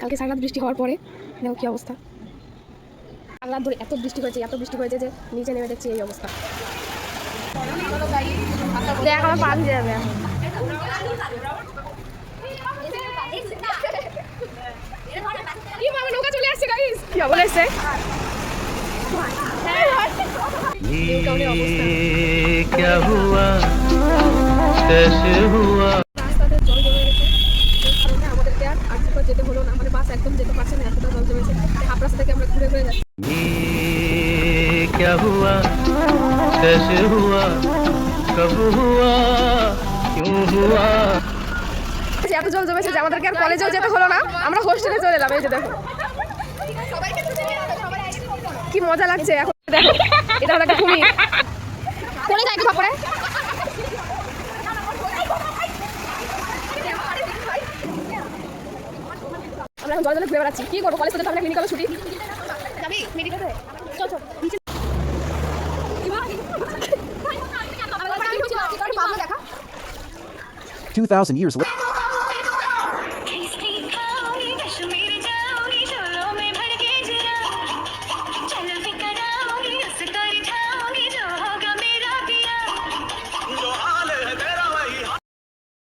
কালকে সারা রাত বৃষ্টি হওয়ার পরে দেখো কি অবস্থা। সারা রাত ধরে এত বৃষ্টি হয়েছে যে নিচে নেমে দেখছি এই অবস্থা। দেখ আমার পা ভিজে যাবে। কি মামা নৌকা চলে আসছে গাইস, কি বলে এসছে क्या हुआ कैसे हुआ রাস্তাতে জল জমে গেছে, সেই কারণে আমাদেরকে আর আর্থিক যেতে হলো না, মানে বাস একদম যেতে পারছে না, এতটা জল জমেছে। হাফ রাস্তা থেকে আমরা ঘুরে ঘুরে যাচ্ছি। ये क्या हुआ कैसे हुआ कब हुआ क्यों हुआ এত জল জমেছে যে আমাদেরকে আর কলেজেও যেতে হলো না, আমরা হোস্টেলে চলে এলাম। এই যে দেখো কি মজা লাগছে। এখন দেখো এটা হলো একটা কুমির, পড়ে যায় কোথা করে। আমরা এখন জল জলে ঘুরে বেড়াচ্ছি, কি করবো, কলেজ থেকে আমরা ক্লিনিকালে ছুটি যাবি মেডিকেলে। চল চল নিচে 2,000 years later.